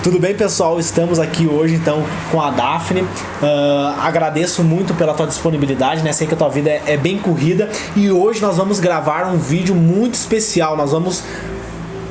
Tudo bem, pessoal? Estamos aqui hoje então com a Daphne. Agradeço muito pela tua disponibilidade, né? Sei que a tua vida é bem corrida e hoje nós vamos gravar um vídeo muito especial. Nós vamos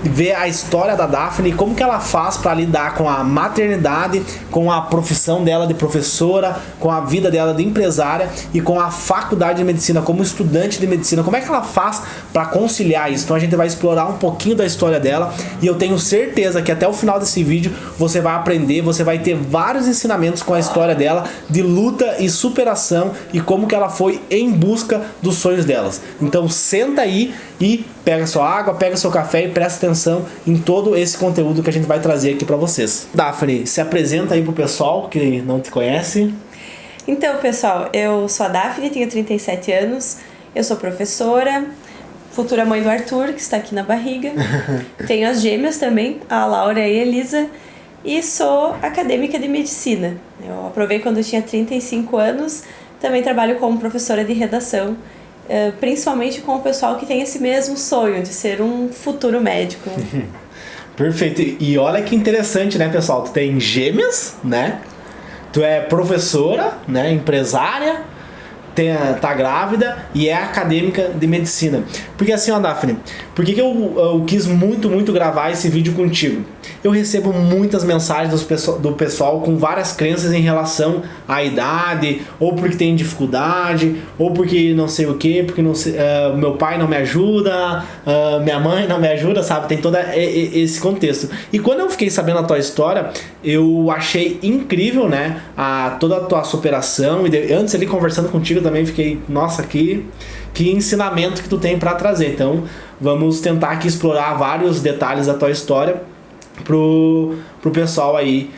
ver a história da Daphne e como que ela faz para lidar com a maternidade, com a profissão dela de professora, com a vida dela de empresária e com a faculdade de medicina, como estudante de medicina. Como é que ela faz para conciliar isso? Então a gente vai explorar um pouquinho da história dela e eu tenho certeza que até o final desse vídeo você vai aprender, você vai ter vários ensinamentos com a história dela de luta e superação e como que ela foi em busca dos sonhos delas. Então senta aí e pega sua água, pega seu café e presta atenção em todo esse conteúdo que a gente vai trazer aqui para vocês. Daphne, se apresenta aí pro pessoal que não te conhece. Então, pessoal, eu sou a Daphne, tenho 37 anos, eu sou professora, futura mãe do Arthur, que está aqui na barriga. Tenho as gêmeas também, a Laura e a Elisa, e sou acadêmica de medicina. Eu aprovei quando eu tinha 35 anos, também trabalho como professora de redação, principalmente com o pessoal que tem esse mesmo sonho de ser um futuro médico. Perfeito. E olha que interessante, né, pessoal? Tu tem gêmeas, né? Tu é professora, né? Empresária, tá grávida e é acadêmica de medicina. Porque assim, ó, Daphne, por que eu quis muito gravar esse vídeo contigo? Eu recebo muitas mensagens do pessoal com várias crenças em relação à idade, ou porque tem dificuldade, ou porque não sei o que, porque não sei, meu pai não me ajuda, minha mãe não me ajuda, sabe? Tem todo esse contexto. E quando eu fiquei sabendo a tua história, eu achei incrível, né? Toda a tua superação. E antes ali conversando contigo também fiquei, nossa, que ensinamento que tu tem para trazer. Então vamos tentar aqui explorar vários detalhes da tua história pro pessoal aí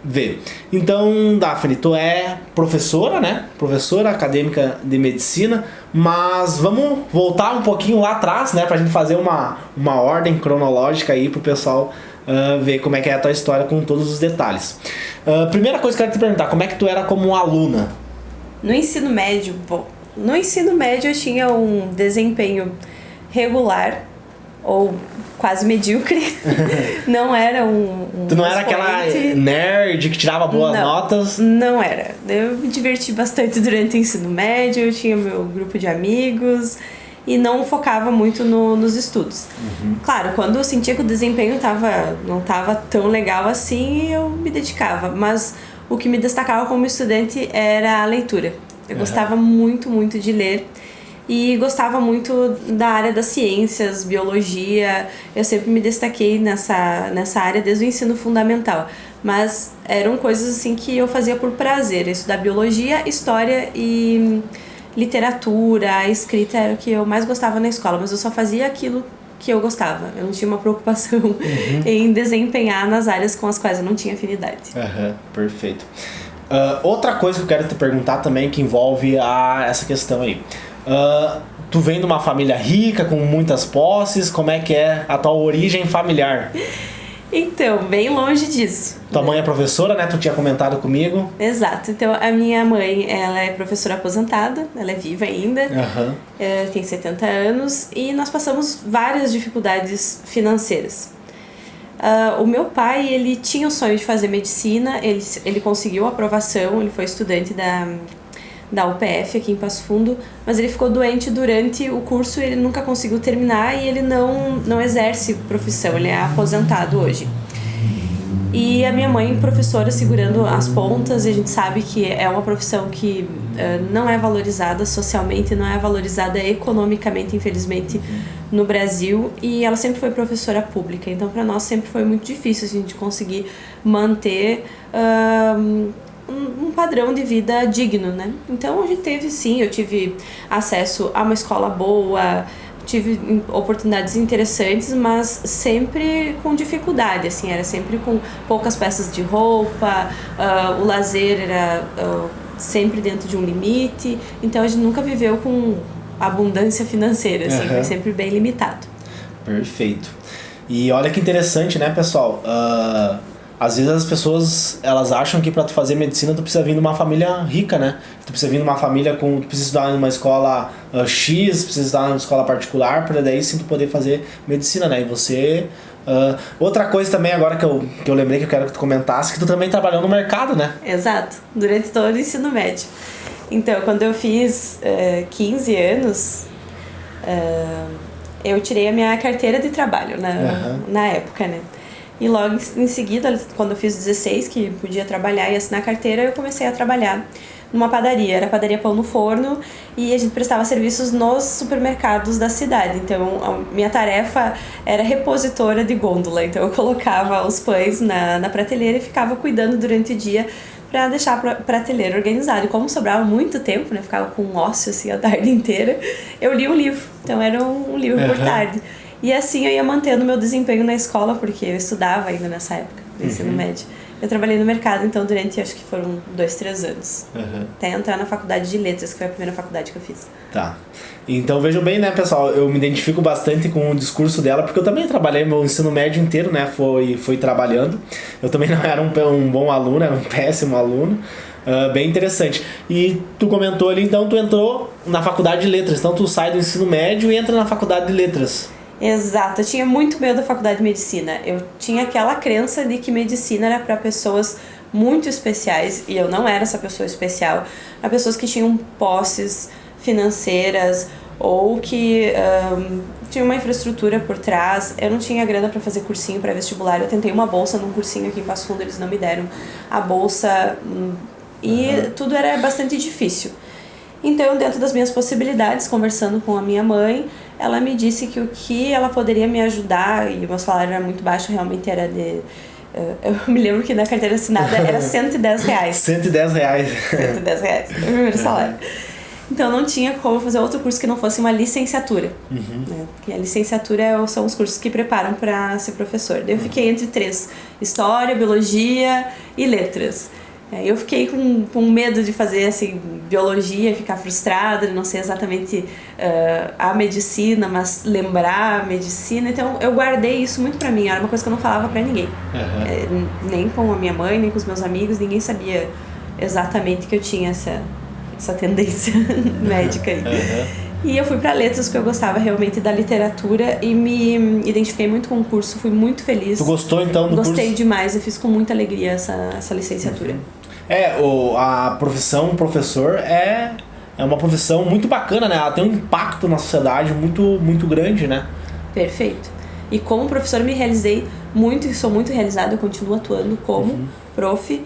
ver. Então, Daphne, tu é professora, né? Professora acadêmica de medicina, mas vamos voltar um pouquinho lá atrás, né? Pra gente fazer uma ordem cronológica aí pro pessoal ver como é que é a tua história com todos os detalhes. Primeira coisa que eu quero te perguntar, como é que tu era como aluna? No ensino médio, eu tinha um desempenho regular, ou quase medíocre. Não era um Tu não era aquela nerd que tirava boas notas? Não era. Eu me diverti bastante durante o ensino médio, eu tinha meu grupo de amigos e não focava muito nos estudos. Claro, quando eu sentia que o desempenho não estava tão legal assim, eu me dedicava. Mas o que me destacava como estudante era a leitura. Eu gostava muito de ler. E gostava muito da área das ciências, biologia. Eu sempre me destaquei nessa área desde o ensino fundamental. Mas eram coisas assim que eu fazia por prazer. Estudar biologia, história e literatura, a escrita era o que eu mais gostava na escola. Mas eu só fazia aquilo que eu gostava. Eu não tinha uma preocupação em desempenhar nas áreas com as quais eu não tinha afinidade. Perfeito. Outra coisa que eu quero te perguntar também que envolve essa questão aí. Tu vem de uma família rica, com muitas posses, como é que é a tua origem familiar? Então, bem longe disso. Tua mãe é professora, né? Tu tinha comentado comigo. Exato. Então, a minha mãe, ela é professora aposentada, ela é viva ainda, tem 70 anos, e nós passamos várias dificuldades financeiras. O meu pai, ele tinha o sonho de fazer medicina, ele conseguiu a aprovação, ele foi estudante da UPF aqui em Passo Fundo, mas ele ficou doente durante o curso, ele nunca conseguiu terminar e ele não exerce profissão, ele é aposentado hoje. E a minha mãe, professora, segurando as pontas, e a gente sabe que é uma profissão que não é valorizada socialmente, não é valorizada economicamente, infelizmente, no Brasil, e ela sempre foi professora pública, então para nós sempre foi muito difícil a gente conseguir manter um padrão de vida digno, né? Então a gente teve, sim, eu tive acesso a uma escola boa, tive oportunidades interessantes, mas sempre com dificuldade, assim, era sempre com poucas peças de roupa, o lazer era sempre dentro de um limite, então a gente nunca viveu com abundância financeira, assim, foi sempre bem limitado. Perfeito. E olha que interessante, né, pessoal? Às vezes as pessoas, elas acham que para tu fazer medicina tu precisa vir de uma família rica, né? Tu precisa vir de uma família tu precisa estudar em uma escola X, precisa estudar em uma escola particular para daí sim tu poder fazer medicina, né? E você Outra coisa também agora que eu lembrei que eu quero que tu comentasse, que tu também trabalhou no mercado, né? Exato, durante todo o ensino médio. Então, quando eu fiz 15 anos, eu tirei a minha carteira de trabalho na época, né? E logo em seguida, quando eu fiz 16, que podia trabalhar e assinar carteira, eu comecei a trabalhar numa padaria. Era a padaria Pão no Forno e a gente prestava serviços nos supermercados da cidade. Então, a minha tarefa era repositora de gôndola. Então, eu colocava os pães na prateleira e ficava cuidando durante o dia para deixar a prateleira organizada. E como sobrava muito tempo, né, ficava com um ócio assim a tarde inteira, eu li um livro. Então, era um livro por tarde. E assim eu ia mantendo meu desempenho na escola, porque eu estudava ainda nessa época, no ensino médio. Eu trabalhei no mercado, então, durante, acho que foram 2, 3 anos. Até entrar na faculdade de letras, que foi a primeira faculdade que eu fiz. Tá. Então, vejam bem, né, pessoal, eu me identifico bastante com o discurso dela, porque eu também trabalhei meu ensino médio inteiro, né, foi trabalhando. Eu também não era um bom aluno, era um péssimo aluno. Bem interessante. E tu comentou ali, então, tu entrou na faculdade de letras. Então, tu sai do ensino médio e entra na faculdade de letras. Exato, eu tinha muito medo da faculdade de medicina. Eu tinha aquela crença de que medicina era para pessoas muito especiais, e eu não era essa pessoa especial. Para pessoas que tinham posses financeiras ou que tinham uma infraestrutura por trás. Eu não tinha grana para fazer cursinho pré-vestibular. Eu tentei uma bolsa num cursinho aqui em Passo Fundo, eles não me deram a bolsa e tudo era bastante difícil. Então, dentro das minhas possibilidades, conversando com a minha mãe, ela me disse que o que ela poderia me ajudar, e o meu salário era muito baixo, realmente era de... Eu me lembro que na carteira assinada era R$110. R$110. R$110, meu primeiro salário. Então, não tinha como fazer outro curso que não fosse uma licenciatura. Né? Porque a licenciatura são os cursos que preparam para ser professor. Daí eu fiquei entre 3, História, Biologia e Letras. Eu fiquei com medo de fazer assim, biologia, ficar frustrada, não sei exatamente a medicina, mas lembrar a medicina. Então eu guardei isso muito pra mim, era uma coisa que eu não falava pra ninguém. Nem com a minha mãe, nem com os meus amigos, ninguém sabia exatamente que eu tinha essa tendência médica aí. E eu fui pra letras porque eu gostava realmente da literatura e me identifiquei muito com o curso, fui muito feliz. Tu gostou então do curso? Gostei demais, eu fiz com muita alegria essa licenciatura. A profissão professor é uma profissão muito bacana, né? Ela tem um impacto na sociedade muito, muito grande, né? Perfeito. E como professor me realizei muito e sou muito realizada, eu continuo atuando como prof.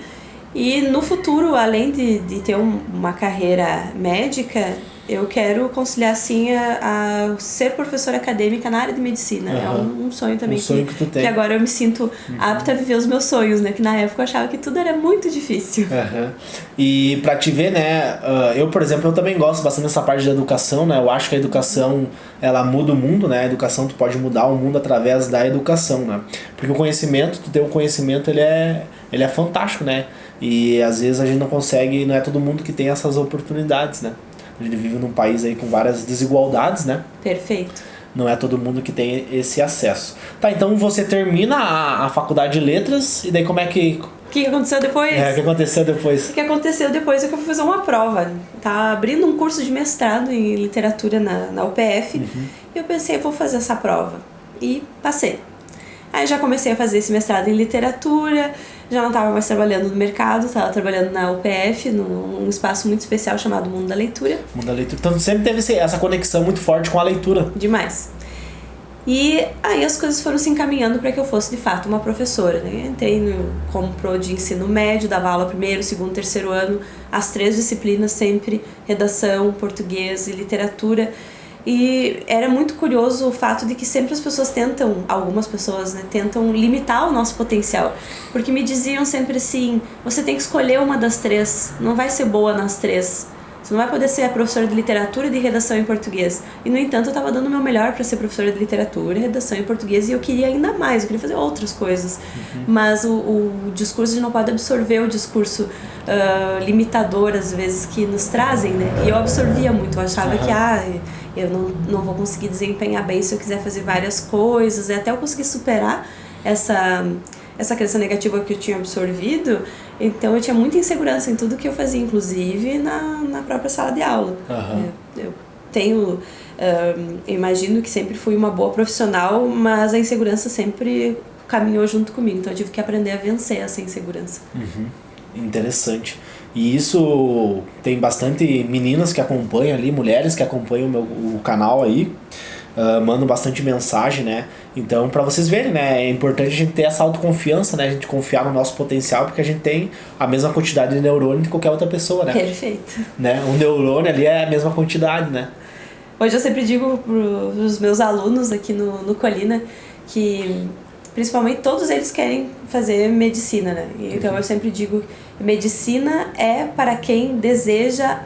E no futuro, além de ter uma carreira médica, eu quero conciliar sim a ser professora acadêmica na área de medicina. É um sonho também. Um sonho que tu tem. Que agora eu me sinto apta a viver os meus sonhos, né? Que na época eu achava que tudo era muito difícil. E pra te ver, né? Eu, por exemplo, eu também gosto bastante dessa parte da educação, né? Eu acho que a educação, ela muda o mundo, né? A educação, tu pode mudar o mundo através da educação, né? Porque o conhecimento, tu ter o conhecimento, ele é fantástico, né? E às vezes a gente não consegue, não é todo mundo que tem essas oportunidades, né? A gente vive num país aí com várias desigualdades, né? Perfeito. Não é todo mundo que tem esse acesso. Tá, então você termina a faculdade de letras e daí como é que... O que aconteceu depois? O que aconteceu depois? O que aconteceu depois é que eu fui fazer uma prova. Tá abrindo um curso de mestrado em literatura na UPF. E eu pensei, eu vou fazer essa prova. E passei. Aí já comecei a fazer esse mestrado em literatura, já não estava mais trabalhando no mercado, estava trabalhando na UPF, num espaço muito especial chamado Mundo da Leitura. Mundo da Leitura. Então sempre teve essa conexão muito forte com a leitura. Demais. E aí as coisas foram se encaminhando para que eu fosse de fato uma professora, né? Entrei como pro de ensino médio, dava aula primeiro, segundo, terceiro ano, as 3 disciplinas sempre, redação, português e literatura. E era muito curioso o fato de que sempre as pessoas algumas pessoas, né, tentam limitar o nosso potencial. Porque me diziam sempre assim, você tem que escolher uma das 3, não vai ser boa nas 3. Você não vai poder ser a professora de literatura e de redação em português. E, no entanto, eu estava dando o meu melhor para ser professora de literatura e redação em português e eu queria ainda mais, eu queria fazer outras coisas. Mas o discurso, a gente não pode absorver o discurso limitador, às vezes, que nos trazem, né? E eu absorvia muito, eu achava que, eu não vou conseguir desempenhar bem se eu quiser fazer várias coisas. E até eu conseguir superar essa crença negativa que eu tinha absorvido, então eu tinha muita insegurança em tudo que eu fazia, inclusive na própria sala de aula. Eu tenho Eu imagino que sempre fui uma boa profissional, mas a insegurança sempre caminhou junto comigo, então eu tive que aprender a vencer essa insegurança. Interessante. E isso tem bastante meninas que acompanham ali, mulheres que acompanham o canal aí, mandam bastante mensagem, né? Então, para vocês verem, né, é importante a gente ter essa autoconfiança, né, a gente confiar no nosso potencial, porque a gente tem a mesma quantidade de neurônio de qualquer outra pessoa, né? Perfeito. Né? Um neurônio ali é a mesma quantidade, né? Hoje eu sempre digo para os meus alunos aqui no Colina que principalmente todos eles querem fazer medicina, né? Então eu sempre digo que medicina é para quem deseja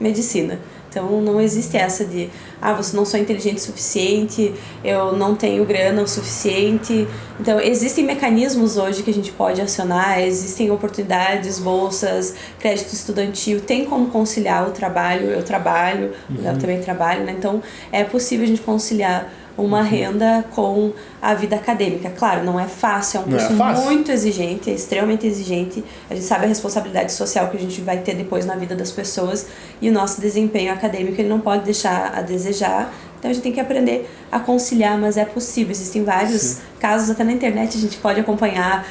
medicina. Então não existe essa de você não sou inteligente o suficiente, eu não tenho grana o suficiente. Então existem mecanismos hoje que a gente pode acionar, existem oportunidades, bolsas, crédito estudantil, tem como conciliar o trabalho, eu trabalho, eu também trabalho, né? Então é possível a gente conciliar uma renda com a vida acadêmica. Claro, não é fácil, é um curso muito exigente, é extremamente exigente. A gente sabe a responsabilidade social que a gente vai ter depois na vida das pessoas e o nosso desempenho acadêmico ele não pode deixar a desejar. Então a gente tem que aprender a conciliar, mas é possível. Existem vários casos, até na internet a gente pode acompanhar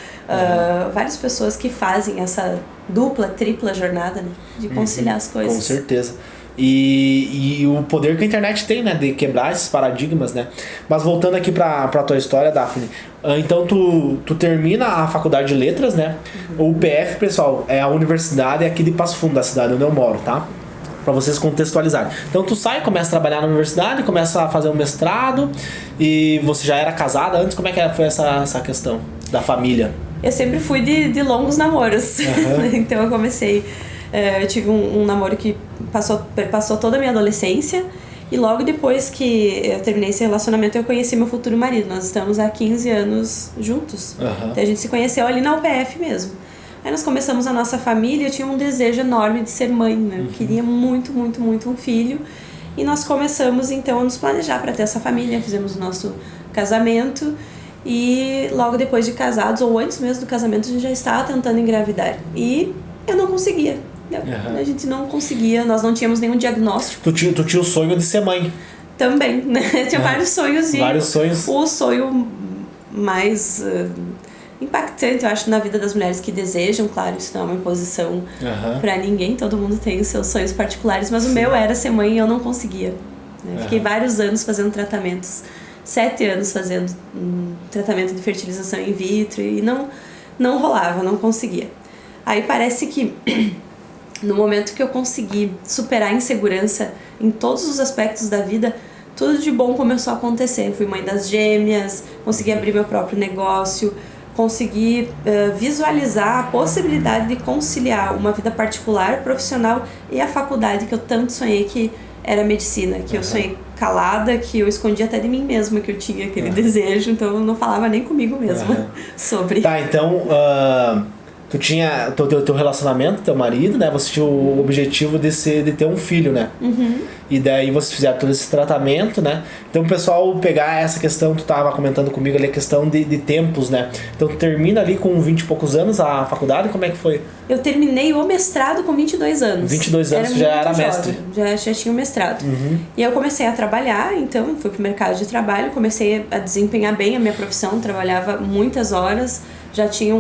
várias pessoas que fazem essa dupla, tripla jornada, né, de conciliar as coisas. Com certeza. E o poder que a internet tem, né, de quebrar esses paradigmas, né? Mas voltando aqui pra tua história, Daphne, então tu termina a faculdade de letras, né? O UPF, pessoal, é a universidade aqui de Passo Fundo, da cidade onde eu moro, tá? Pra vocês contextualizarem. Então tu sai, começa a trabalhar na universidade, começa a fazer um mestrado, e você já era casada antes? Como é que foi essa questão da família? Eu sempre fui de longos namoros. Então eu comecei... Eu tive um namoro que passou toda a minha adolescência e logo depois que eu terminei esse relacionamento eu conheci meu futuro marido. Nós estamos há 15 anos juntos. Então a gente se conheceu ali na UPF mesmo. Aí nós começamos a nossa família e eu tinha um desejo enorme de ser mãe, né? Eu queria muito, muito, muito um filho. E nós começamos então a nos planejar para ter essa família. Fizemos o nosso casamento e logo depois de casados, ou antes mesmo do casamento, a gente já estava tentando engravidar. E eu não conseguia. A gente não conseguia, nós não tínhamos nenhum diagnóstico. Tu tinha o sonho de ser mãe. Também, né? Tinha vários sonhos e vários sonhos. O sonho mais impactante, eu acho, na vida das mulheres que desejam, claro, isso não é uma imposição pra ninguém, todo mundo tem os seus sonhos particulares, mas o meu era ser mãe e eu não conseguia. Né? Fiquei vários anos fazendo tratamentos, 7 anos fazendo tratamento de fertilização in vitro e não rolava, não conseguia. Aí parece que no momento que eu consegui superar a insegurança em todos os aspectos da vida, tudo de bom começou a acontecer. Eu fui mãe das gêmeas, consegui abrir meu próprio negócio, consegui visualizar a possibilidade de conciliar uma vida particular, profissional e a faculdade que eu tanto sonhei, que era medicina, que eu sonhei calada, que eu escondia até de mim mesma que eu tinha aquele desejo, então eu não falava nem comigo mesma sobre. Tá, então... Tu tinha teu relacionamento, teu marido, né? Você tinha o objetivo de ter um filho, né? E daí vocês fizeram todo esse tratamento, né? Então o pessoal pegar essa questão, tu tava comentando comigo ali, a questão de tempos, né? Então tu termina ali com 20 e poucos anos a faculdade, como é que foi? Eu terminei o mestrado com 22 anos. 22 anos tu já era jovem, mestre? Já tinha o mestrado. E eu comecei a trabalhar, então fui pro mercado de trabalho, comecei a desempenhar bem a minha profissão, trabalhava muitas horas, já tinha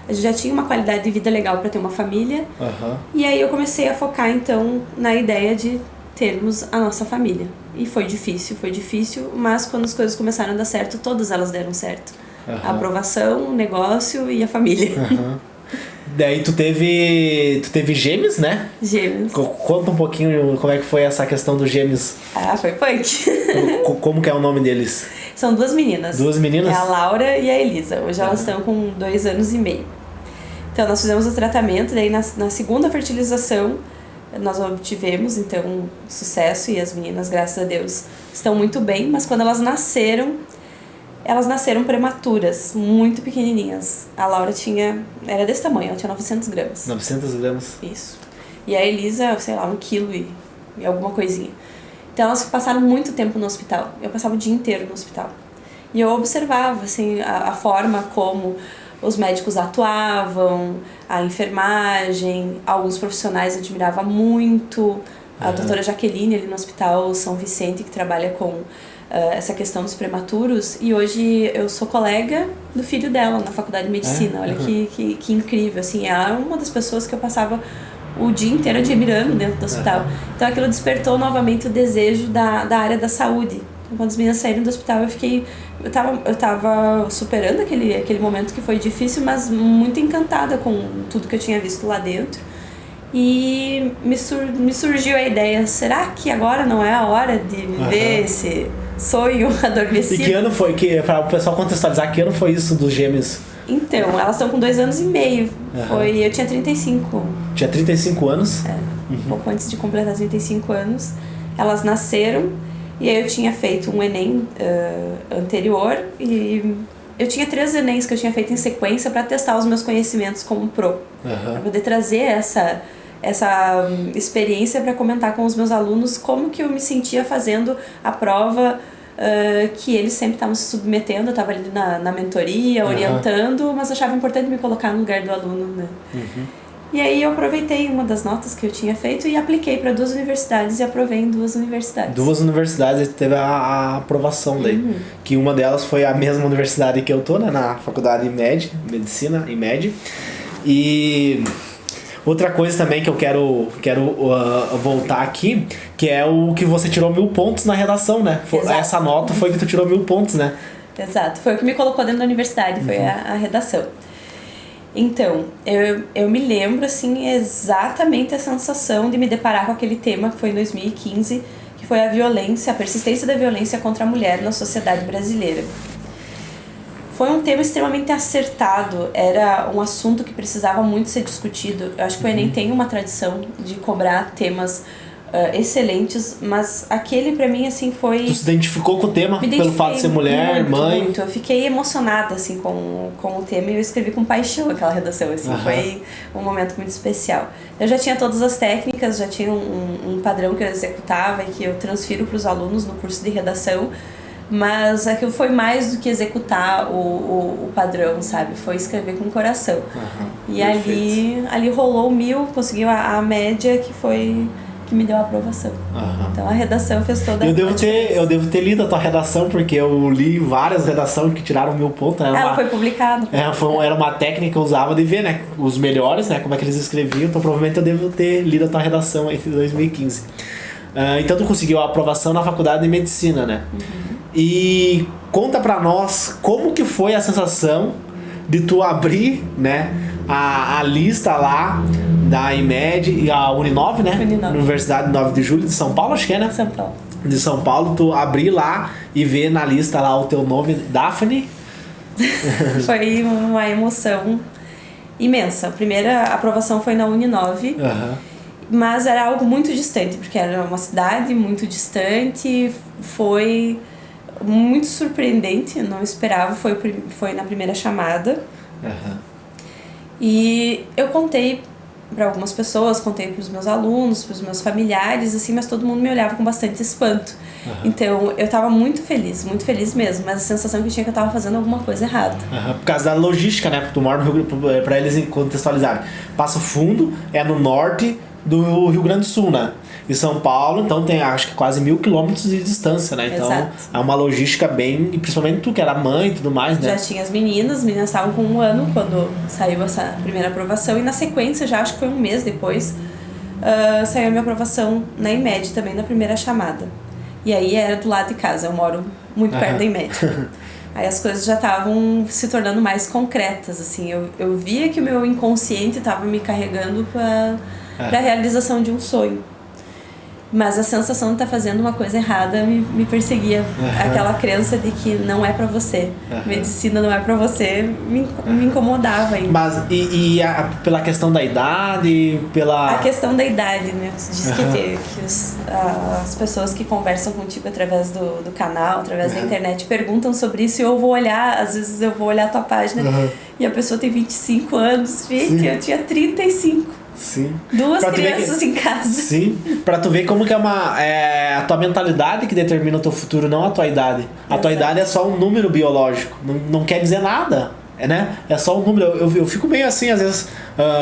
a gente já tinha uma qualidade de vida legal para ter uma família. E aí eu comecei a focar então na ideia de termos a nossa família. E foi difícil, mas quando as coisas começaram a dar certo, todas elas deram certo. A aprovação, o negócio e a família. Daí tu teve gêmeos, né? Gêmeos. Conta um pouquinho como é que foi essa questão dos gêmeos. Foi punk. Como que é o nome deles? São 2 meninas. 2 meninas? É a Laura e a Elisa. Hoje elas estão com 2 anos e meio. Então nós fizemos o tratamento, daí na segunda fertilização nós obtivemos então sucesso e as meninas, graças a Deus, estão muito bem, mas quando elas nasceram prematuras, muito pequenininhas. A Laura era desse tamanho, ela tinha 900 gramas. 900 gramas? Isso. E a Elisa, sei lá, 1 quilo e alguma coisinha. Então elas passaram muito tempo no hospital. Eu passava o dia inteiro no hospital. E eu observava assim, a forma como os médicos atuavam, a enfermagem, alguns profissionais eu admirava muito. a doutora Jaqueline ali no Hospital São Vicente, que trabalha com essa questão dos prematuros, e hoje eu sou colega do filho dela na faculdade de medicina. Olha que incrível, assim, é uma das pessoas que eu passava o dia inteiro admirando dentro do hospital. Então aquilo despertou novamente o desejo da área da saúde. Então, quando as meninas saíram do hospital, eu tava superando aquele momento que foi difícil, mas muito encantada com tudo que eu tinha visto lá dentro. E me surgiu a ideia, será que agora não é a hora de viver esse sonho adormecido? E que ano foi, para o pessoal contextualizar, que ano foi isso dos gêmeos? Então, elas estão com 2 anos e meio. Eu tinha 35. Tinha 35 anos? Um pouco antes de completar 35 anos. Elas nasceram, e aí eu tinha feito um Enem anterior, e eu tinha 3 Enems que eu tinha feito em sequência para testar os meus conhecimentos como pro. Para poder trazer essa experiência para comentar com os meus alunos como que eu me sentia fazendo a prova que eles sempre estavam se submetendo. Eu estava ali na mentoria, orientando, mas eu achava importante me colocar no lugar do aluno, né? E aí eu aproveitei uma das notas que eu tinha feito e apliquei para 2 universidades e aprovei em 2 universidades. 2 universidades teve a aprovação daí. Que uma delas foi a mesma universidade que eu tô, né? Na faculdade IMED, Medicina IMED. E outra coisa também que eu quero voltar aqui, que é o que você tirou 1000 pontos na redação, né? Essa nota foi que tu tirou 1000 pontos, né? Exato, foi o que me colocou dentro da universidade, foi a redação. Então, eu me lembro, assim, exatamente a sensação de me deparar com aquele tema que foi em 2015, que foi a violência, a persistência da violência contra a mulher na sociedade brasileira. Foi um tema extremamente acertado, era um assunto que precisava muito ser discutido. Eu acho que o Enem tem uma tradição de cobrar temas excelentes, mas aquele pra mim, assim, foi... Tu se identificou com o tema pelo fato de ser mulher, mãe? Muito. Eu fiquei emocionada, assim, com o tema, e eu escrevi com paixão aquela redação, assim, foi um momento muito especial. Eu já tinha todas as técnicas, já tinha um padrão que eu executava e que eu transfiro para os alunos no curso de redação, mas aquilo foi mais do que executar o padrão, sabe? Foi escrever com o coração. E ali rolou 1000, conseguiu a média que me deu a aprovação. Então a redação fez toda eu devo ter lido a tua redação, porque eu li várias redações que tiraram 1000 pontos. Ela foi publicada. Era uma técnica que eu usava de ver, né? Os melhores, né? Como é que eles escreviam. Então provavelmente eu devo ter lido a tua redação aí de 2015. Então tu conseguiu a aprovação na faculdade de medicina, né? E conta pra nós como que foi a sensação de tu abrir, né, a lista lá da IMED e a Uninove, né? Universidade 9 de Julho de São Paulo, acho que é, né? São Paulo. De São Paulo, tu abrir lá e ver na lista lá o teu nome, Daphne. Foi uma emoção imensa. A primeira aprovação foi na Uninove, mas era algo muito distante, porque era uma cidade muito distante, foi muito surpreendente, eu não esperava, foi na primeira chamada. E eu contei para algumas pessoas, contei para os meus alunos, para os meus familiares, assim, mas todo mundo me olhava com bastante espanto. Então eu tava muito feliz mesmo, mas a sensação que eu tinha que eu tava fazendo alguma coisa errada. Por causa da logística, né? Porque tu mora no Rio, para eles contextualizarem. Passo Fundo é no norte do Rio Grande do Sul, né? E São Paulo, então tem acho que quase 1000 quilômetros de distância, né? Então é uma logística bem... E principalmente tu que era mãe e tudo mais, né? Já tinha as meninas estavam com 1 ano quando saiu essa primeira aprovação, e na sequência, já acho que foi 1 mês depois, saiu a minha aprovação na IMED também, na primeira chamada. E aí era do lado de casa, eu moro muito perto da IMED. Aí as coisas já estavam se tornando mais concretas, assim. Eu via que o meu inconsciente estava me carregando para a realização de um sonho. Mas a sensação de estar fazendo uma coisa errada me perseguia. Aquela crença de que não é pra você. Medicina não é pra você, me incomodava ainda. Mas pela questão da idade, A questão da idade, né? Diz que as pessoas que conversam contigo através do canal, através da internet, perguntam sobre isso, e eu vou olhar, às vezes eu vou olhar a tua página e a pessoa tem 25 anos. Gente, eu tinha 35. Sim. 2 crianças em casa. Sim, pra tu ver como que é a tua mentalidade que determina o teu futuro, não a tua idade. A tua idade é só um número biológico, não quer dizer nada. né? É só um número. Eu fico meio assim, às vezes,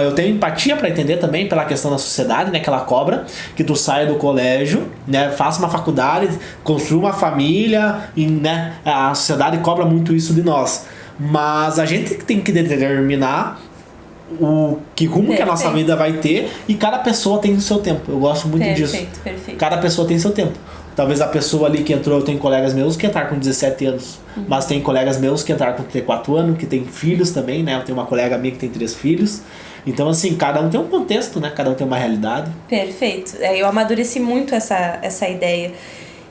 eu tenho empatia para entender também pela questão da sociedade, né? Que ela cobra que tu saia do colégio, né? Faça uma faculdade, construa uma família, e, né? A sociedade cobra muito isso de nós. Mas a gente tem que determinar o que rumo que a nossa vida vai ter, e cada pessoa tem o seu tempo. Eu gosto muito disso. Perfeito. Cada pessoa tem seu tempo. Talvez a pessoa ali que entrou, eu tenho colegas meus que entraram com 17 anos, mas tem colegas meus que entraram com 34 anos, que tem filhos também, né? Eu tenho uma colega minha que tem 3 filhos. Então, assim, cada um tem um contexto, né? Cada um tem uma realidade. Perfeito. Eu amadureci muito essa ideia.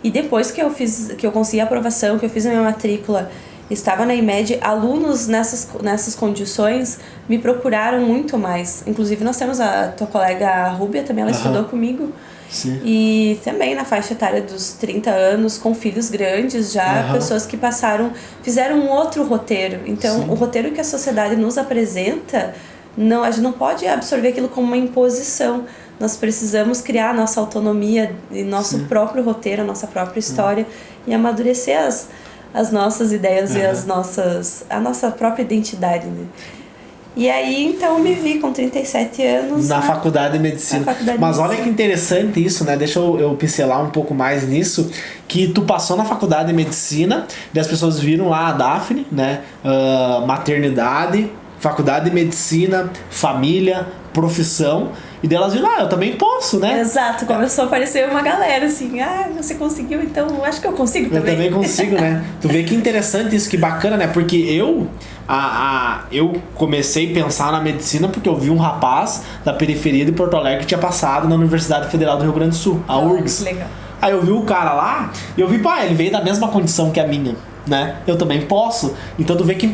E depois que eu consegui a aprovação, que eu fiz a minha matrícula, estava na IMED, alunos nessas condições me procuraram muito mais. Inclusive, nós temos a tua colega a Rúbia, também ela estudou comigo. Sim. E também na faixa etária dos 30 anos, com filhos grandes já, pessoas que fizeram um outro roteiro. Então, o roteiro que a sociedade nos apresenta, a gente não pode absorver aquilo como uma imposição. Nós precisamos criar a nossa autonomia e nosso próprio roteiro, a nossa própria história, e amadurecer as nossas ideias e a nossa própria identidade, né? E aí, então, eu me vi com 37 anos... Na faculdade de medicina. Mas olha que interessante isso, né? Deixa eu pincelar um pouco mais nisso. Que tu passou na faculdade de medicina, e as pessoas viram lá a Daphne, né? Maternidade, faculdade de medicina, família, profissão... E delas viram, eu também posso, né? Exato, começou a aparecer uma galera assim, você conseguiu, então acho que eu consigo também. Eu também consigo, né? Tu vê que interessante isso, que bacana, né? Porque eu comecei a pensar na medicina porque eu vi um rapaz da periferia de Porto Alegre que tinha passado na Universidade Federal do Rio Grande do Sul, a URGS. Legal. Aí eu vi o cara lá e eu vi, ele veio da mesma condição que a minha, né? Eu também posso. Então tu vê que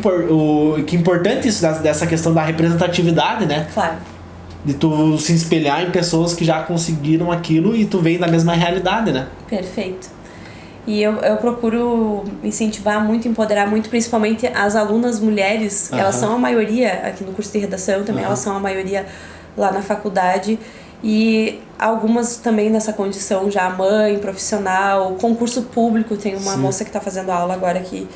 importante isso dessa questão da representatividade, né? Claro. De tu se espelhar em pessoas que já conseguiram aquilo e tu vem da mesma realidade, né? Perfeito. E eu procuro incentivar muito, empoderar muito, principalmente as alunas mulheres. Elas são a maioria aqui no curso de redação, também elas são a maioria lá na faculdade. E algumas também nessa condição já mãe, profissional, concurso público. Tem uma moça que está fazendo aula agora aqui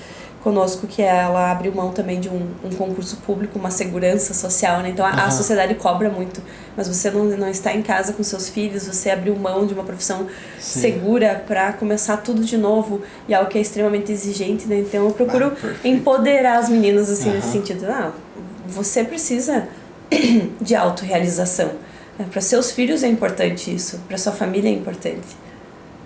conosco, que ela abriu mão também de um concurso público, uma segurança social, né? Então a sociedade cobra muito, mas você não está em casa com seus filhos, você abriu mão de uma profissão segura para começar tudo de novo, e algo que é extremamente exigente, né? Então eu procuro empoderar as meninas assim, nesse sentido. Você precisa de autorrealização. Para seus filhos é importante isso, para sua família é importante.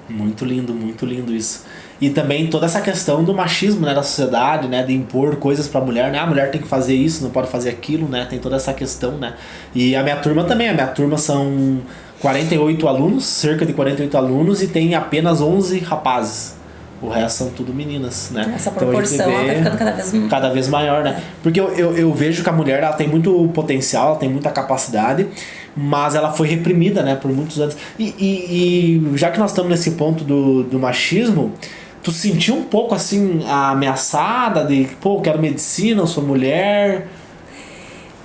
Muito lindo isso. E também toda essa questão do machismo, né, da sociedade, né, de impor coisas pra mulher, né, a mulher tem que fazer isso, não pode fazer aquilo, né, tem toda essa questão, né. E a minha turma também, são 48 alunos, cerca de 48 alunos, e tem apenas 11 rapazes. O resto são tudo meninas, né? Essa proporção ela tá ficando cada vez maior, né? Porque eu vejo que a mulher ela tem muito potencial, ela tem muita capacidade, mas ela foi reprimida, né, por muitos anos. E já que nós estamos nesse ponto do machismo, tu sentiu um pouco assim ameaçada de, eu quero medicina, eu sou mulher?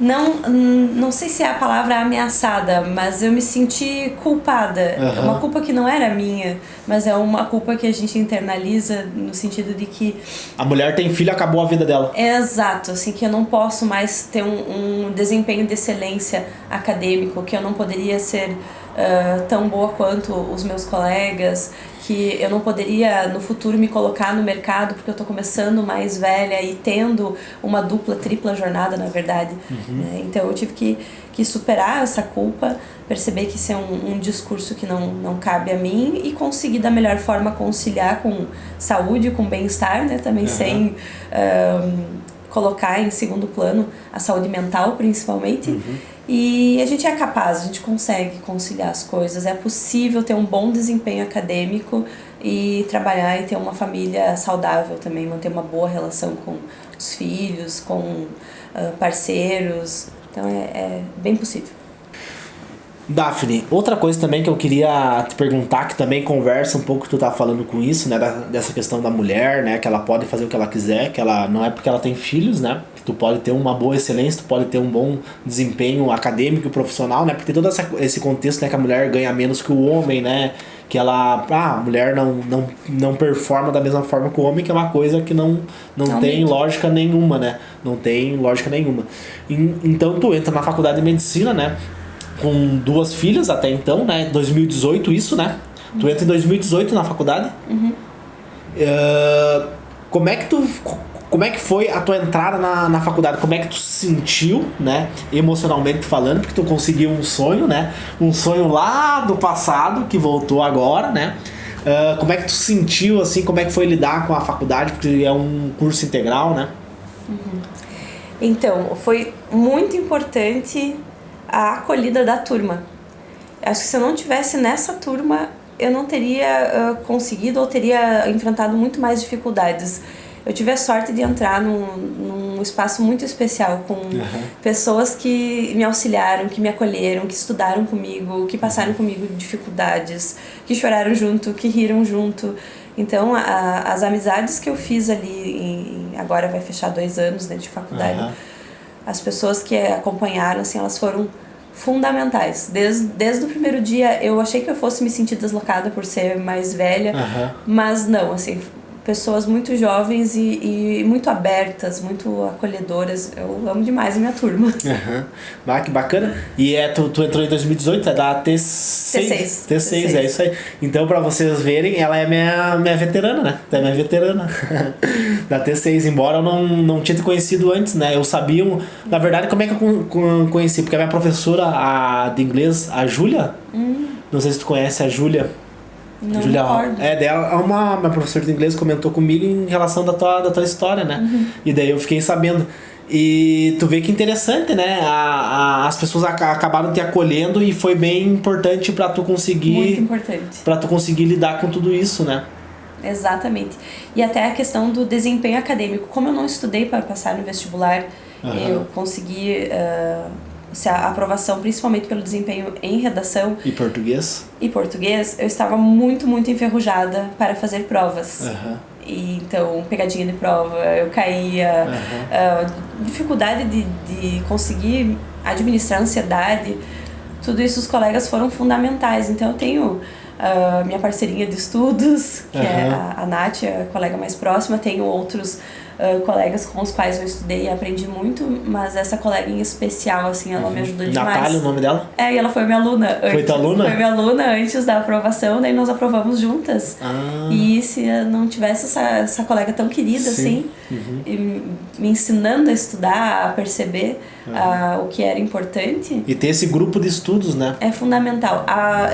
Não sei se é a palavra ameaçada, mas eu me senti culpada. É uma culpa que não era minha, mas é uma culpa que a gente internaliza no sentido de que... A mulher tem filho, acabou a vida dela. Exato, assim, que eu não posso mais ter um desempenho de excelência acadêmico, que eu não poderia ser tão boa quanto os meus colegas, que eu não poderia no futuro me colocar no mercado porque eu tô começando mais velha e tendo uma dupla, tripla jornada, na verdade. Né? Então eu tive que superar essa culpa, perceber que isso é um discurso que não cabe a mim e conseguir da melhor forma conciliar com saúde, com bem-estar, né? Também sem colocar em segundo plano a saúde mental, principalmente. E a gente é capaz, a gente consegue conciliar as coisas. É possível ter um bom desempenho acadêmico e trabalhar e ter uma família saudável também, manter uma boa relação com os filhos, com parceiros. Então é bem possível. Daphne, outra coisa também que eu queria te perguntar, que também conversa um pouco que tu tá falando com isso, né, dessa questão da mulher, né, que ela pode fazer o que ela quiser, que ela não é porque ela tem filhos, né, que tu pode ter uma boa excelência, tu pode ter um bom desempenho acadêmico e profissional, né, porque tem todo esse contexto, né, que a mulher ganha menos que o homem, né, que ela, a mulher não performa da mesma forma que o homem, que é uma coisa que não tem lógica nenhuma, né, Não tem lógica nenhuma. Então tu entra na faculdade de medicina, né? Com 2 filhas até então, né? 2018 isso, né? Tu entra em 2018 na faculdade. Como é que foi a tua entrada na faculdade? Como é que tu se sentiu, né? Emocionalmente falando, porque tu conseguiu um sonho, né? Um sonho lá do passado, que voltou agora, né? Como é que tu sentiu, assim, como é que foi lidar com a faculdade, porque é um curso integral, né? Então, foi muito importante a acolhida da turma. Acho que se eu não tivesse nessa turma, eu não teria conseguido ou teria enfrentado muito mais dificuldades. Eu tive a sorte de entrar num espaço muito especial com pessoas que me auxiliaram, que me acolheram, que estudaram comigo, que passaram comigo dificuldades, que choraram junto, que riram junto. Então, as amizades que eu fiz ali, agora vai fechar 2 anos, né, de faculdade, as pessoas que acompanharam, assim, elas foram fundamentais. Desde o primeiro dia, eu achei que eu fosse me sentir deslocada por ser mais velha, mas não, assim, pessoas muito jovens e muito abertas, muito acolhedoras. Eu amo demais a minha turma. Ah, que bacana. E tu entrou em 2018, é da T6. T6, é isso aí. Então, pra vocês verem, ela é minha veterana, né? É minha veterana da T6, embora eu não tinha te conhecido antes, né? Eu sabia, na verdade, como é que eu conheci? Porque a minha professora de inglês, a Júlia, não sei se tu conhece a Júlia. Não Julia, dela, uma professora de inglês comentou comigo em relação da tua história, né? E daí eu fiquei sabendo. E tu vê que interessante, né? As pessoas acabaram te acolhendo e foi bem importante pra tu conseguir... Muito importante. Pra tu conseguir lidar com tudo isso, né? Exatamente. E até a questão do desempenho acadêmico. Como eu não estudei para passar no vestibular, eu consegui... a aprovação, principalmente pelo desempenho em redação e português, eu estava muito, muito enferrujada para fazer provas. E, então, pegadinha de prova, eu caía, dificuldade de conseguir administrar a ansiedade, tudo isso os colegas foram fundamentais. Então eu tenho minha parceirinha de estudos, que é a Nath, a colega mais próxima, tenho outros colegas com os quais eu estudei e aprendi muito, mas essa colega em especial, assim, ela me ajudou demais. Natália, o nome dela? E ela foi minha aluna. Foi tua aluna? Foi minha aluna antes da aprovação, daí nós aprovamos juntas. E se eu não tivesse essa colega tão querida, assim, me ensinando a estudar, a perceber o que era importante. E ter esse grupo de estudos, né? É fundamental.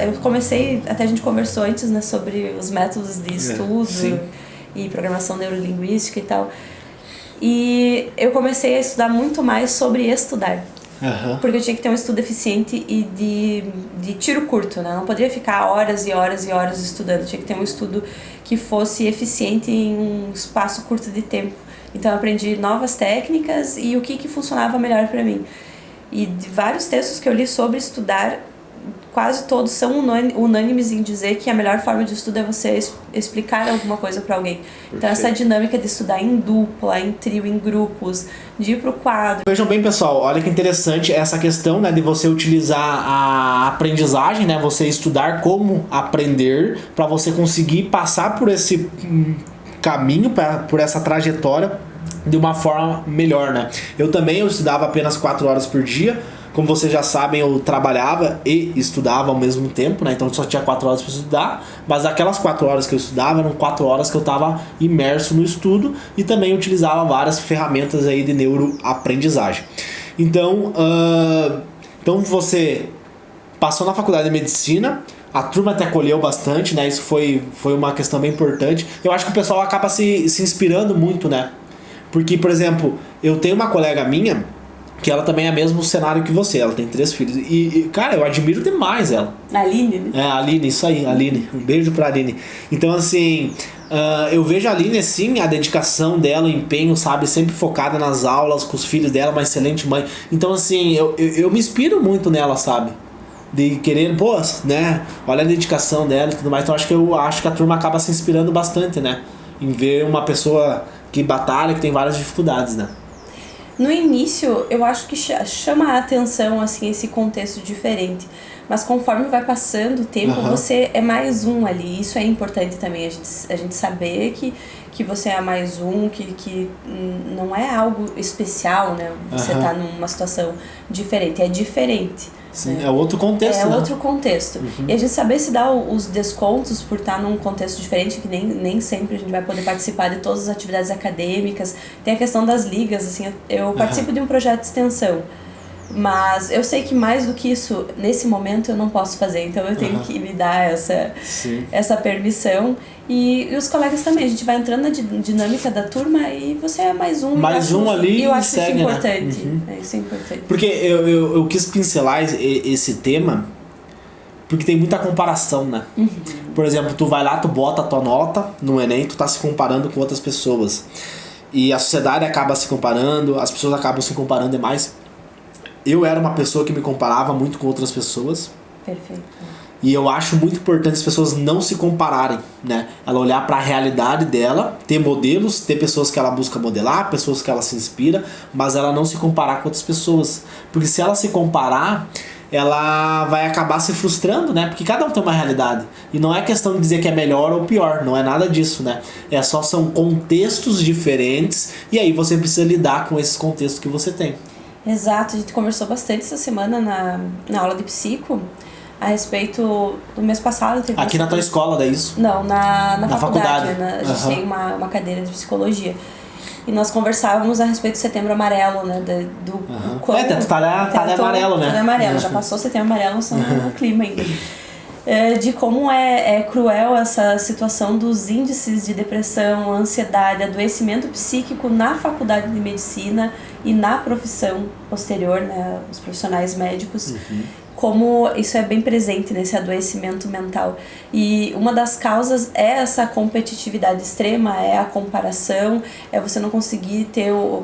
Eu comecei, até a gente conversou antes, né, sobre os métodos de estudo e programação neurolinguística e tal. E eu comecei a estudar muito mais sobre estudar. Porque eu tinha que ter um estudo eficiente e de tiro curto, né? Não poderia ficar horas e horas e horas estudando. Eu tinha que ter um estudo que fosse eficiente em um espaço curto de tempo. Então eu aprendi novas técnicas e o que funcionava melhor para mim. E de vários textos que eu li sobre estudar, quase todos são unânimes em dizer que a melhor forma de estudo é você explicar alguma coisa para alguém. Perfeito. Então essa dinâmica de estudar em dupla, em trio, em grupos, de ir pro quadro. Vejam bem, pessoal, olha que interessante essa questão, né, de você utilizar a aprendizagem, né, você estudar como aprender para você conseguir passar por esse caminho, por essa trajetória de uma forma melhor, né? Eu estudava apenas 4 horas por dia. Como vocês já sabem, eu trabalhava e estudava ao mesmo tempo, né? Então eu só tinha 4 horas para estudar, mas aquelas 4 horas que eu estudava eram 4 horas que eu estava imerso no estudo e também utilizava várias ferramentas aí de neuroaprendizagem. Então você passou na faculdade de medicina, a turma te acolheu bastante, né? Isso foi uma questão bem importante. Eu acho que o pessoal acaba se inspirando muito, né? Porque, por exemplo, eu tenho uma colega minha que ela também é o mesmo cenário que você, ela tem 3 filhos. E, cara, eu admiro demais ela. A Aline, né? A Aline, isso aí, a Aline. Um beijo pra Aline. Então, assim, eu vejo a Aline, assim, a dedicação dela, o empenho, sabe? Sempre focada nas aulas, com os filhos dela, uma excelente mãe. Então, assim, eu me inspiro muito nela, sabe? De querer, né? Olha a dedicação dela e tudo mais. Então, eu acho que a turma acaba se inspirando bastante, né? Em ver uma pessoa que batalha, que tem várias dificuldades, né? No início, eu acho que chama a atenção, assim, esse contexto diferente. Mas conforme vai passando o tempo, você é mais um ali. Isso é importante também, a gente saber que que você é mais um, que não é algo especial, né? Você tá numa situação diferente, é diferente. Sim, é outro contexto, É outro contexto. E a gente saber se dar os descontos por estar num contexto diferente, que nem sempre a gente vai poder participar de todas as atividades acadêmicas. Tem a questão das ligas, assim, eu participo de um projeto de extensão. Mas eu sei que mais do que isso, nesse momento eu não posso fazer, então eu tenho que me dar essa permissão. E os colegas também, a gente vai entrando na dinâmica da turma e você é mais um. Mais um ali e eu acho segue, isso importante. né? Isso é importante. Porque eu quis pincelar esse tema, porque tem muita comparação, né? Por exemplo, tu vai lá, tu bota a tua nota no Enem, tu tá se comparando com outras pessoas. E a sociedade acaba se comparando, as pessoas acabam se comparando demais. Eu era uma pessoa que me comparava muito com outras pessoas. Perfeito. E eu acho muito importante as pessoas não se compararem, né? Ela olhar para a realidade dela, ter modelos, ter pessoas que ela busca modelar, pessoas que ela se inspira, mas ela não se comparar com outras pessoas. Porque se ela se comparar, ela vai acabar se frustrando, né? Porque cada um tem uma realidade. E não é questão de dizer que é melhor ou pior, não é nada disso, né? São contextos diferentes e aí você precisa lidar com esses contextos que você tem. Exato, a gente conversou bastante essa semana na aula de psico a respeito do mês passado. Aqui na tua escola, daí isso? Não, na faculdade. Né? A gente tem uma cadeira de psicologia. E nós conversávamos a respeito do Setembro Amarelo, né? Tu tá amarelo, né? Tá amarelo, já passou o Setembro Amarelo, só no clima ainda. De como é cruel essa situação dos índices de depressão, ansiedade, adoecimento psíquico na faculdade de medicina e na profissão posterior, né, os profissionais médicos, como isso é bem presente nesse adoecimento mental. E uma das causas é essa competitividade extrema, é a comparação, é você não conseguir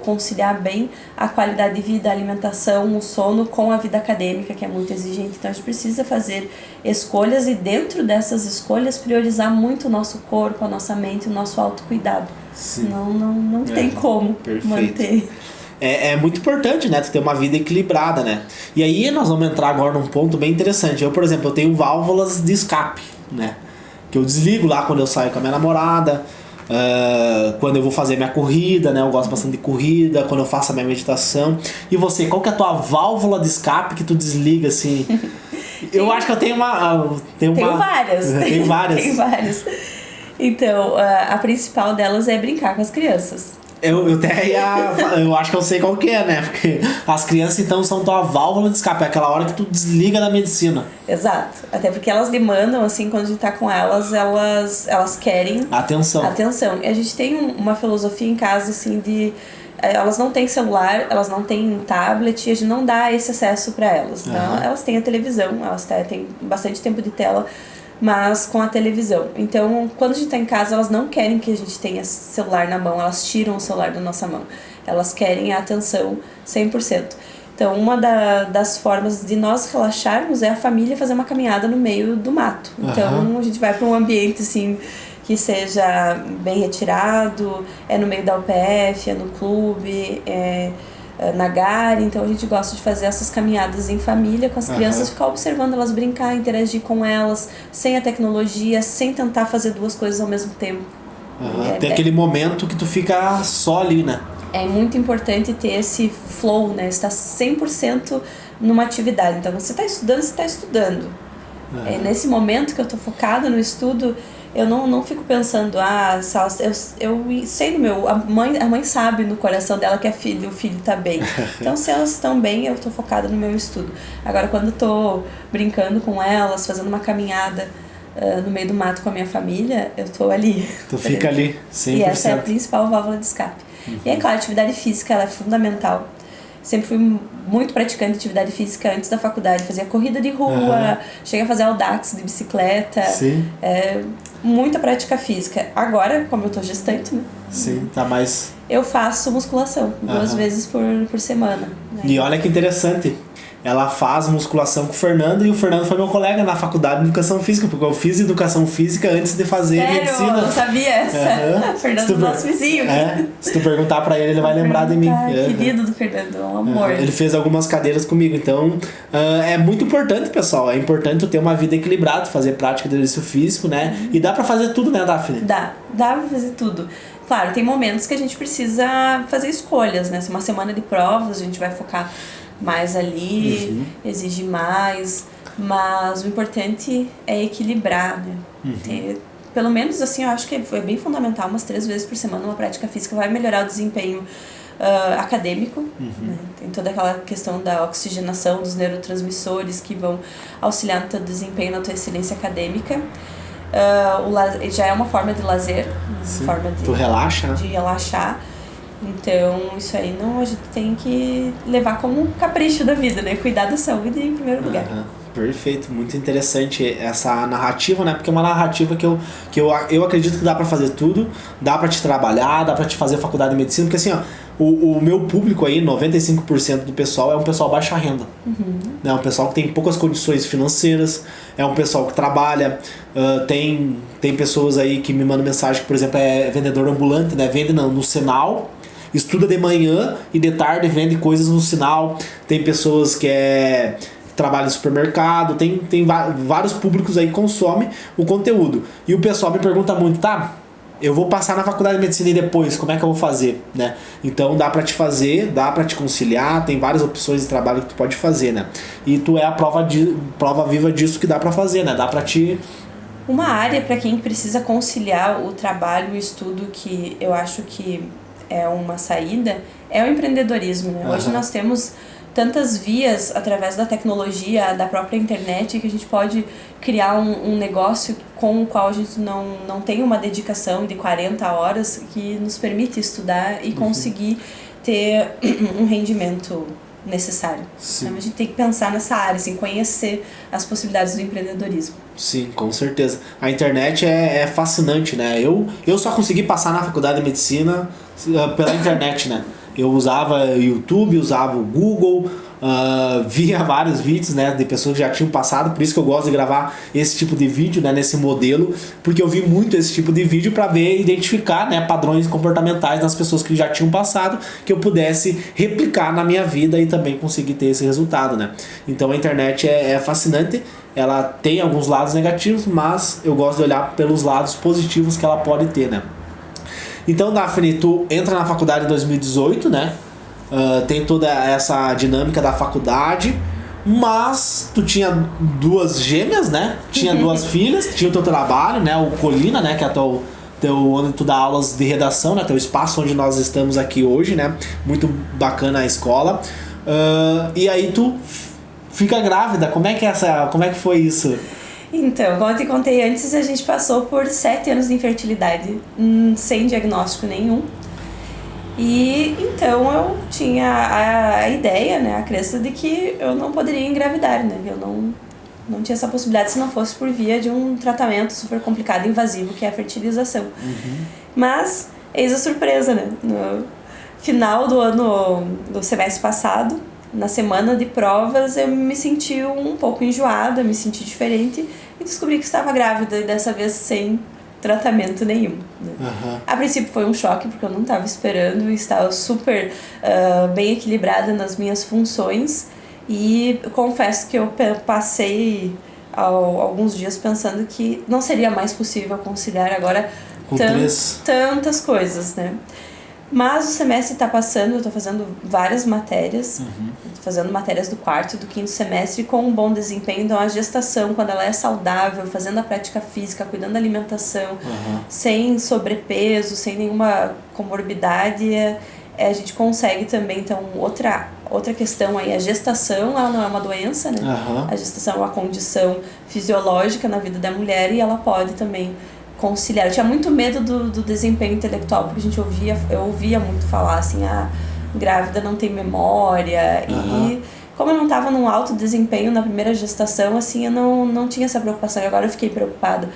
conciliar bem a qualidade de vida, a alimentação, o sono com a vida acadêmica, que é muito exigente. Então a gente precisa fazer escolhas e dentro dessas escolhas priorizar muito o nosso corpo, a nossa mente, o nosso autocuidado. Senão não tem como manter. É muito importante, né? Tu ter uma vida equilibrada, né? E aí nós vamos entrar agora num ponto bem interessante. Eu, por exemplo, eu tenho válvulas de escape, né? Que eu desligo lá quando eu saio com a minha namorada, quando eu vou fazer minha corrida, né? Eu gosto bastante de corrida, quando eu faço a minha meditação. E você, qual que é a tua válvula de escape que tu desliga, assim? Eu acho que eu tenho Tenho várias. Tem várias. Então, a principal delas é brincar com as crianças. Eu acho que eu sei qual que é, né? Porque as crianças, então, são tua válvula de escape. É aquela hora que tu desliga da medicina. Exato. Até porque elas demandam, assim, quando a gente tá com elas querem... Atenção. E a gente tem uma filosofia em casa, assim, de... Elas não têm celular, elas não têm tablet, e a gente não dá esse acesso para elas. Então, elas têm a televisão, elas têm bastante tempo de tela, mas com a televisão. Então, quando a gente tá em casa, elas não querem que a gente tenha celular na mão, elas tiram o celular da nossa mão. Elas querem a atenção 100%. Então, uma das formas de nós relaxarmos é a família fazer uma caminhada no meio do mato. Então, a gente vai para um ambiente, assim, que seja bem retirado, é no meio da UPF, é no clube, na GAR. Então a gente gosta de fazer essas caminhadas em família com as crianças, ficar observando elas brincar, interagir com elas, sem a tecnologia, sem tentar fazer duas coisas ao mesmo tempo. Tem aquele momento que tu fica só ali, né? É muito importante ter esse flow, né? Estar 100% numa atividade. Então você está estudando. Nesse momento que eu estou focada no estudo, eu não fico pensando, eu sei a mãe sabe no coração dela que o filho tá bem. Então, se elas estão bem, eu tô focada no meu estudo. Agora, quando eu tô brincando com elas, fazendo uma caminhada no meio do mato com a minha família, eu tô ali. Tu fica ali, 100%. E essa é a principal válvula de escape. E é claro, a atividade física, ela é fundamental. Sempre fui muito praticante de atividade física antes da faculdade. Fazia corrida de rua, cheguei a fazer audax de bicicleta. Sim. Muita prática física. Agora, como eu tô gestante, né? Sim, tá mais... Eu faço musculação 2 vezes por semana. Né? E olha que interessante. Ela faz musculação com o Fernando, e o Fernando foi meu colega na faculdade de educação física, porque eu fiz educação física antes de fazer medicina. Eu não sabia essa. Fernando é nosso vizinho. Se tu perguntar pra ele vai lembrar de mim. Querido do Fernando, é um amor. Ele fez algumas cadeiras comigo, então é muito importante, pessoal. É importante tu ter uma vida equilibrada, fazer prática de exercício físico, né? E dá pra fazer tudo, né, Daphne? Dá. dá pra fazer tudo. Claro, tem momentos que a gente precisa fazer escolhas, né? Se uma semana de provas, a gente vai focar mais ali, exige mais, mas o importante é equilibrar, né? Pelo menos assim, eu acho que é bem fundamental, umas 3 vezes por semana uma prática física vai melhorar o desempenho acadêmico, né? Tem toda aquela questão da oxigenação dos neurotransmissores que vão auxiliar no teu desempenho, na tua excelência acadêmica. Já é uma forma de lazer, uma forma de, tu relaxa, né? De relaxar. Então, isso aí a gente tem que levar como um capricho da vida, né? Cuidar da saúde em primeiro lugar. Perfeito, muito interessante essa narrativa, né? Porque é uma narrativa que eu acredito que dá pra fazer tudo, dá pra te trabalhar, dá pra te fazer faculdade de medicina, porque assim, ó, o meu público aí, 95% do pessoal é um pessoal baixa renda. É um pessoal que tem poucas condições financeiras, é um pessoal que trabalha, tem pessoas aí que me mandam mensagem que, por exemplo, é vendedor ambulante, né? Vende no sinal, estuda de manhã e de tarde vende coisas no sinal. Tem pessoas que trabalha em supermercado, tem vários públicos aí que consomem o conteúdo. E o pessoal me pergunta muito, tá, eu vou passar na faculdade de medicina e depois, como é que eu vou fazer, né? Então dá pra te fazer, dá pra te conciliar, tem várias opções de trabalho que tu pode fazer, né? E tu é a prova viva disso que dá pra fazer, né? Dá pra te... Uma área para quem precisa conciliar o trabalho e o estudo, que eu acho que é uma saída, é o empreendedorismo, né? Hoje nós temos tantas vias através da tecnologia, da própria internet, que a gente pode criar um negócio com o qual a gente não tem uma dedicação de 40 horas que nos permite estudar e conseguir ter um rendimento necessário. Então a gente tem que pensar nessa área, assim, conhecer as possibilidades do empreendedorismo. Sim, com certeza. A internet é fascinante, né? Eu só consegui passar na faculdade de medicina pela internet, né? Eu usava o YouTube, usava o Google, via vários vídeos, né, de pessoas que já tinham passado. Por isso que eu gosto de gravar esse tipo de vídeo, né, nesse modelo, porque eu vi muito esse tipo de vídeo para ver, identificar, né, padrões comportamentais nas pessoas que já tinham passado, que eu pudesse replicar na minha vida e também conseguir ter esse resultado, né. Então a internet é fascinante, ela tem alguns lados negativos, mas eu gosto de olhar pelos lados positivos que ela pode ter, né. Então, Daphne, tu entra na faculdade em 2018, né? Tem toda essa dinâmica da faculdade, mas tu tinha 2 gêmeas, né? Tinha 2 filhas, tinha o teu trabalho, né? O Colina, né? Que é onde tu dá aulas de redação, né? Teu espaço onde nós estamos aqui hoje, né? Muito bacana a escola. E aí tu fica grávida. Como é que foi isso? Então, como eu te contei antes, a gente passou por 7 anos de infertilidade sem diagnóstico nenhum. E então eu tinha a ideia, né, a crença de que eu não poderia engravidar, né? Eu não tinha essa possibilidade se não fosse por via de um tratamento super complicado e invasivo, que é a fertilização. Mas, eis a surpresa, né? No final do semestre passado, na semana de provas, eu me senti um pouco enjoada, me senti diferente e descobri que estava grávida, e dessa vez sem tratamento nenhum, né? A princípio foi um choque, porque eu não estava esperando, estava super bem equilibrada nas minhas funções, e confesso que eu passei alguns dias pensando que não seria mais possível conciliar agora tantas coisas, né? Mas o semestre está passando, eu estou fazendo várias matérias, tô fazendo matérias do 4º e do 5º semestre com um bom desempenho. Então a gestação, quando ela é saudável, fazendo a prática física, cuidando da alimentação, sem sobrepeso, sem nenhuma comorbidade, a gente consegue também. Então outra questão aí, a gestação, ela não é uma doença, né? A gestação é uma condição fisiológica na vida da mulher e ela pode também conciliar. Eu tinha muito medo do desempenho intelectual, porque eu ouvia muito falar assim, a grávida não tem memória, e como eu não estava num alto desempenho na primeira gestação, assim, eu não tinha essa preocupação, e agora eu fiquei preocupada.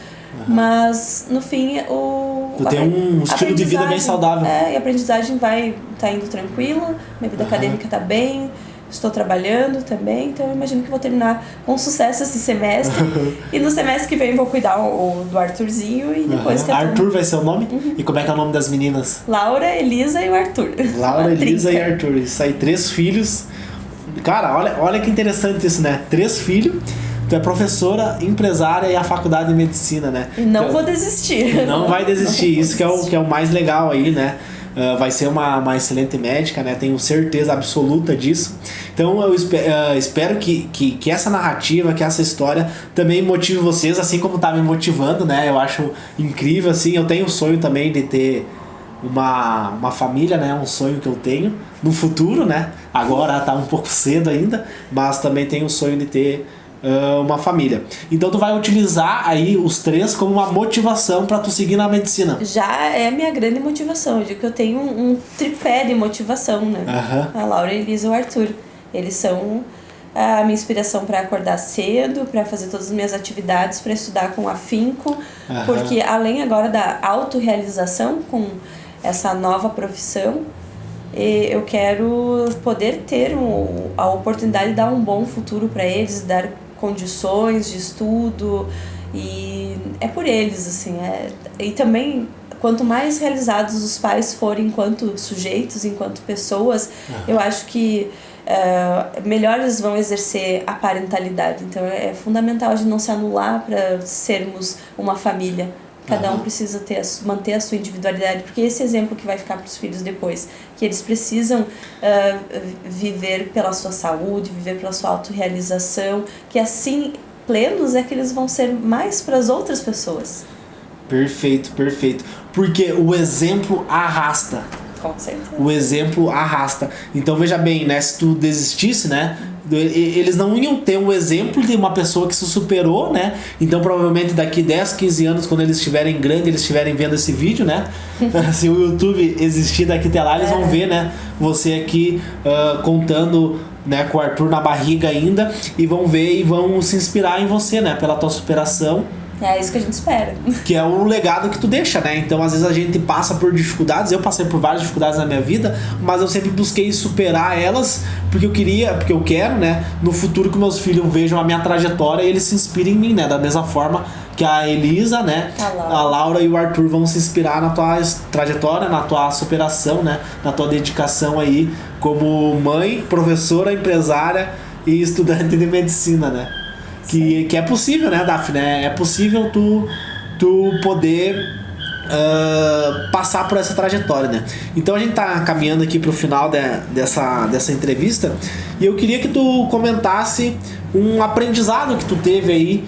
Mas no fim tu tem um estilo de vida bem saudável. E a aprendizagem tá indo tranquila, minha vida acadêmica tá bem, estou trabalhando também, então eu imagino que vou terminar com sucesso esse semestre. E no semestre que vem vou cuidar do Arthurzinho e depois... Arthur vai ser o nome? E como é que é o nome das meninas? Laura, Elisa e o Arthur. Laura, Elisa e Arthur. Isso aí, 3 filhos. Cara, olha que interessante isso, né? 3 filhos, Tu é professora, empresária e a faculdade de medicina, né? E não vou desistir. Não vai desistir, isso que é o mais legal aí, né? Vai ser uma excelente médica, né? Tenho certeza absoluta disso. Então eu espero que essa narrativa, que essa história também motive vocês, assim como tá me motivando, né? Eu acho incrível, assim. Eu tenho o sonho também de ter uma família, né? Um sonho que eu tenho no futuro, né? Agora tá um pouco cedo ainda, mas também tenho o sonho de ter uma família. Então tu vai utilizar aí os 3 como uma motivação para tu seguir na medicina. Já é minha grande motivação. Eu digo que eu tenho um tripé de motivação, né? A Laura, a Elisa e o Arthur. Eles são a minha inspiração para acordar cedo, para fazer todas as minhas atividades, para estudar com afinco, porque além agora da autorrealização com essa nova profissão, eu quero poder ter a oportunidade de dar um bom futuro para eles, dar condições de estudo, e é por eles, assim. E também, quanto mais realizados os pais forem enquanto sujeitos, enquanto pessoas, eu acho que melhor eles vão exercer a parentalidade. Então é fundamental a gente não se anular para sermos uma família. Cada um precisa manter a sua individualidade, porque esse exemplo que vai ficar para os filhos depois, que eles precisam viver pela sua saúde, viver pela sua autorrealização, que assim, plenos, é que eles vão ser mais para as outras pessoas. Perfeito, perfeito. Porque o exemplo arrasta. Com certeza. O exemplo arrasta. Então veja bem, né? Se tu desistisse, né? Eles não iam ter um exemplo de uma pessoa que se superou, né? Então provavelmente daqui 10, 15 anos, quando eles estiverem grandes, eles estiverem vendo esse vídeo, né? Se o YouTube existir daqui até lá, eles vão ver, né? Você aqui contando, né, com o Arthur na barriga ainda, e vão ver e vão se inspirar em você, né? Pela tua superação. É isso que a gente espera. Que é o legado que tu deixa, né? Então, às vezes a gente passa por dificuldades. Eu passei por várias dificuldades na minha vida, mas eu sempre busquei superar elas porque eu quero, né? No futuro que meus filhos vejam a minha trajetória e eles se inspirem em mim, né? Da mesma forma que a Elisa, né? A Laura e o Arthur vão se inspirar na tua trajetória, na tua superação, né? Na tua dedicação aí como mãe, professora, empresária e estudante de medicina, né? Que é possível, né, Daphne? É possível tu poder passar por essa trajetória, né? Então a gente tá caminhando aqui pro final dessa entrevista, e eu queria que tu comentasse um aprendizado que tu teve aí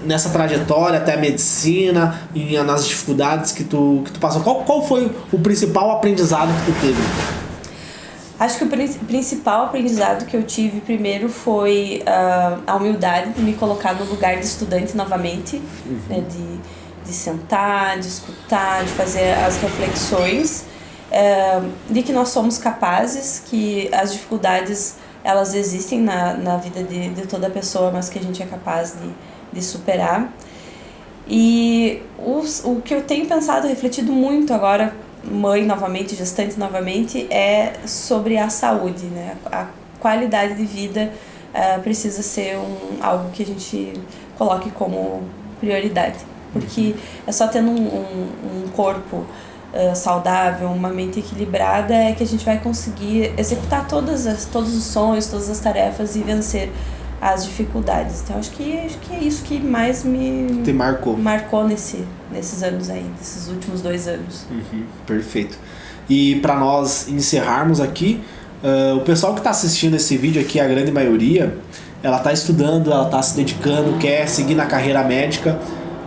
nessa trajetória até a medicina, nas dificuldades que tu passou. Qual foi o principal aprendizado que tu teve? Acho que o principal aprendizado que eu tive primeiro foi a humildade de me colocar no lugar de estudante novamente, né, de sentar, de escutar, de fazer as reflexões, de que nós somos capazes, que as dificuldades elas existem na vida de toda pessoa, mas que a gente é capaz de superar. E o que eu tenho pensado, refletido muito agora, mãe novamente, gestante novamente, é sobre a saúde, né? A qualidade de vida precisa ser algo que a gente coloque como prioridade, porque é só tendo um corpo saudável, uma mente equilibrada, é que a gente vai conseguir executar todos os sonhos, todas as tarefas e vencer as dificuldades. Então acho que é isso que mais me marcou nesses anos aí, nesses últimos 2 anos. Perfeito. E para nós encerrarmos aqui, o pessoal que está assistindo esse vídeo aqui, a grande maioria, ela está estudando, ela está se dedicando, quer seguir na carreira médica,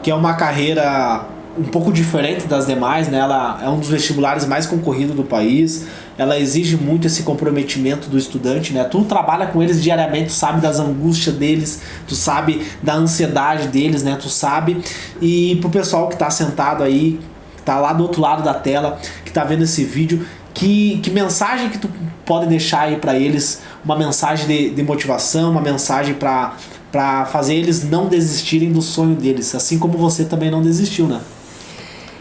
que é uma carreira um pouco diferente das demais, né? Ela é um dos vestibulares mais concorridos do país, ela exige muito esse comprometimento do estudante, né? Tu trabalha com eles diariamente, tu sabe das angústias deles, tu sabe da ansiedade deles, né? Tu sabe. E pro pessoal que tá sentado aí, que tá lá do outro lado da tela, que tá vendo esse vídeo, que mensagem que tu pode deixar aí para eles, uma mensagem de motivação, uma mensagem para fazer eles não desistirem do sonho deles, assim como você também não desistiu, né?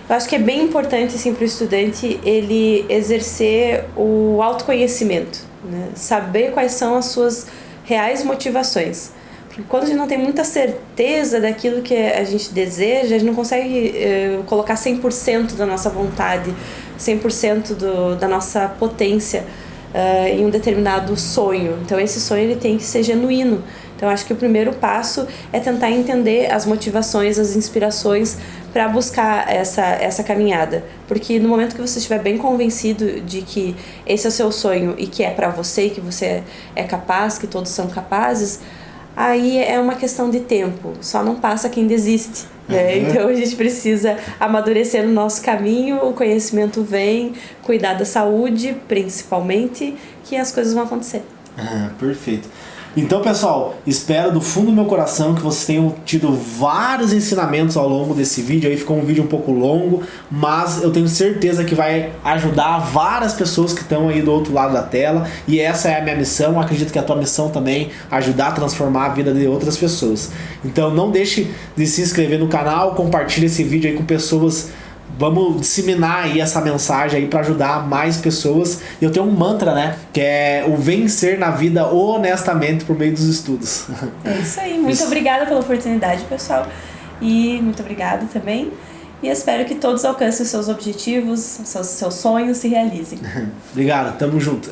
Eu acho que é bem importante, assim, para o estudante ele exercer o autoconhecimento, né? Saber quais são as suas reais motivações. Porque quando a gente não tem muita certeza daquilo que a gente deseja, a gente não consegue colocar 100% da nossa vontade, 100% da nossa potência em um determinado sonho. Então esse sonho ele tem que ser genuíno. Então acho que o primeiro passo é tentar entender as motivações, as inspirações para buscar essa caminhada. Porque no momento que você estiver bem convencido de que esse é o seu sonho e que é para você, e que você é capaz, que todos são capazes, aí é uma questão de tempo. Só não passa quem desiste. Né? Então a gente precisa amadurecer no nosso caminho, o conhecimento vem, cuidar da saúde principalmente, que as coisas vão acontecer. Perfeito. Então, pessoal, espero do fundo do meu coração que vocês tenham tido vários ensinamentos ao longo desse vídeo. Aí ficou um vídeo um pouco longo, mas eu tenho certeza que vai ajudar várias pessoas que estão aí do outro lado da tela. E essa é a minha missão, acredito que é a tua missão também, ajudar a transformar a vida de outras pessoas. Então não deixe de se inscrever no canal, compartilhe esse vídeo aí com pessoas. Vamos disseminar aí essa mensagem aí para ajudar mais pessoas. E eu tenho um mantra, né? Que é o vencer na vida honestamente por meio dos estudos. É isso aí. Muito obrigada pela oportunidade, pessoal. E muito obrigada também. E espero que todos alcancem os seus objetivos, seus sonhos se realizem. Obrigado. Tamo junto.